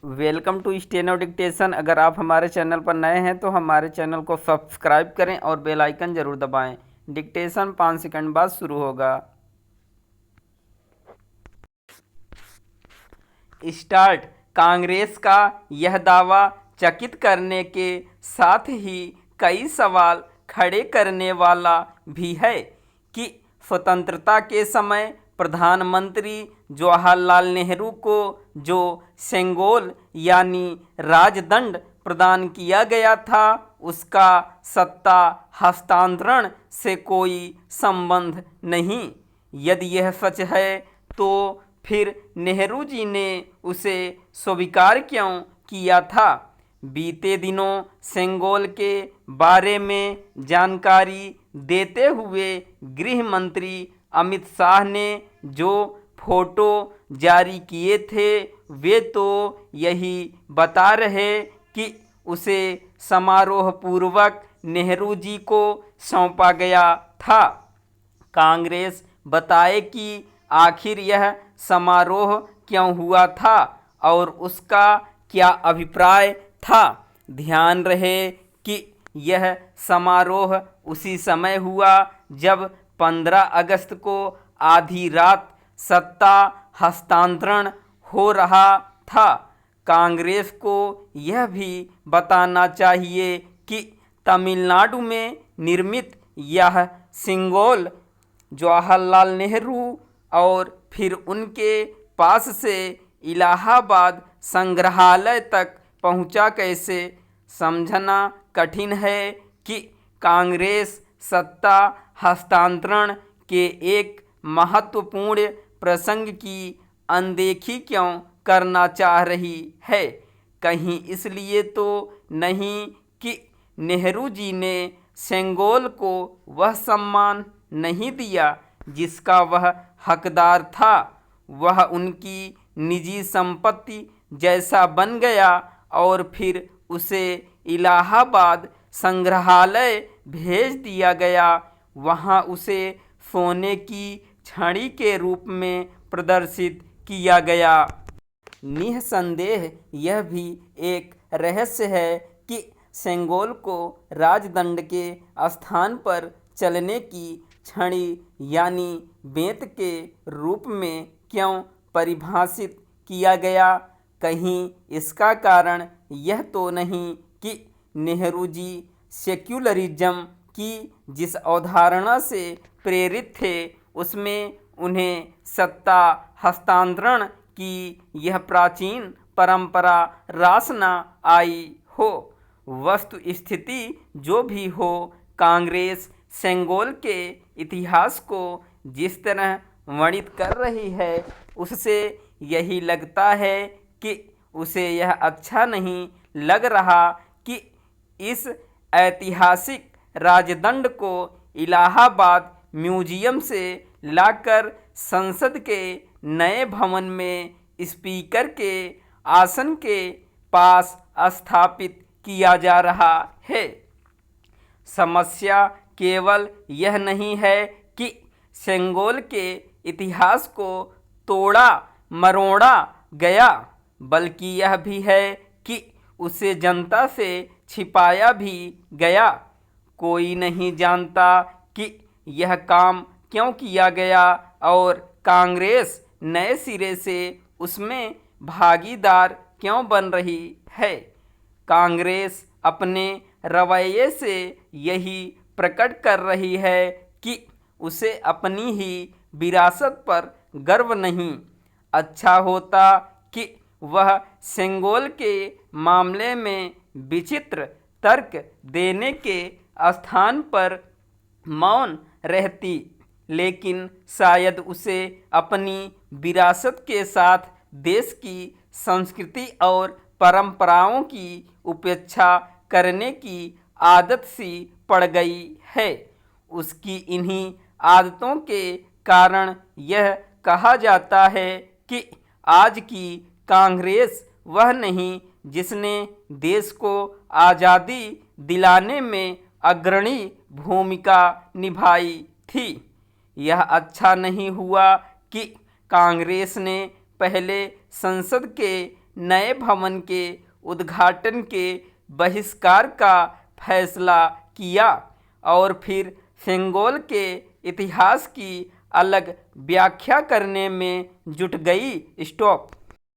Welcome to steno dictation. अगर आप हमारे चैनल पर नए हैं तो हमारे चैनल को सब्सक्राइब करें और बेल आइकन ज़रूर दबाएं। डिक्टेशन 5 सेकंड बाद शुरू होगा। स्टार्ट। कांग्रेस का यह दावा चकित करने के साथ ही कई सवाल खड़े करने वाला भी है कि स्वतंत्रता के समय प्रधानमंत्री जवाहरलाल नेहरू को जो सेंगोल यानी राजदंड प्रदान किया गया था उसका सत्ता हस्तांतरण से कोई संबंध नहीं। यदि यह सच है तो फिर नेहरू जी ने उसे स्वीकार क्यों किया था? बीते दिनों सेंगोल के बारे में जानकारी देते हुए गृह मंत्री अमित शाह ने जो फोटो जारी किए थे वे तो यही बता रहे कि उसे समारोह पूर्वक नेहरू जी को सौंपा गया था। कांग्रेस बताए कि आखिर यह समारोह क्यों हुआ था और उसका क्या अभिप्राय था। ध्यान रहे कि यह समारोह उसी समय हुआ जब 15 अगस्त को आधी रात सत्ता हस्तांतरण हो रहा था। कांग्रेस को यह भी बताना चाहिए कि तमिलनाडु में निर्मित यह सिंगोल जवाहरलाल नेहरू और फिर उनके पास से इलाहाबाद संग्रहालय तक पहुंचा कैसे, समझना कठिन है कि कांग्रेस सत्ता हस्तांतरण के एक महत्वपूर्ण प्रसंग की अनदेखी क्यों करना चाह रही है। कहीं इसलिए तो नहीं कि नेहरू जी ने सेंगोल को वह सम्मान नहीं दिया जिसका वह हकदार था, वह उनकी निजी संपत्ति जैसा बन गया और फिर उसे इलाहाबाद संग्रहालय भेज दिया गया। वहाँ उसे सोने की छड़ी के रूप में प्रदर्शित किया गया। निस्संदेह यह भी एक रहस्य है कि सेंगोल को राजदंड के स्थान पर चलने की छड़ी यानी बेंत के रूप में क्यों परिभाषित किया गया। कहीं इसका कारण यह तो नहीं कि नेहरू जी सेक्युलरिज्म की जिस अवधारणा से प्रेरित थे उसमें उन्हें सत्ता हस्तांतरण की यह प्राचीन परंपरा रास न आई हो। वस्तु स्थिति जो भी हो, कांग्रेस सेंगोल के इतिहास को जिस तरह वर्णित कर रही है उससे यही लगता है कि उसे यह अच्छा नहीं लग रहा कि इस ऐतिहासिक राजदंड को इलाहाबाद म्यूजियम से लाकर संसद के नए भवन में स्पीकर के आसन के पास स्थापित किया जा रहा है। समस्या केवल यह नहीं है कि सेंगोल के इतिहास को तोड़ा मरोड़ा गया, बल्कि यह भी है कि उसे जनता से छिपाया भी गया। कोई नहीं जानता कि यह काम क्यों किया गया और कांग्रेस नए सिरे से उसमें भागीदार क्यों बन रही है। कांग्रेस अपने रवैये से यही प्रकट कर रही है कि उसे अपनी ही विरासत पर गर्व नहीं। अच्छा होता कि वह सेंगोल के मामले में विचित्र तर्क देने के स्थान पर मौन रहती, लेकिन शायद उसे अपनी विरासत के साथ देश की संस्कृति और परंपराओं की उपेक्षा करने की आदत सी पड़ गई है। उसकी इन्हीं आदतों के कारण यह कहा जाता है कि आज की कांग्रेस वह नहीं जिसने देश को आज़ादी दिलाने में अग्रणी भूमिका निभाई थी। यह अच्छा नहीं हुआ कि कांग्रेस ने पहले संसद के नए भवन के उद्घाटन के बहिष्कार का फैसला किया और फिर सेंगोल के इतिहास की अलग व्याख्या करने में जुट गई। स्टॉप।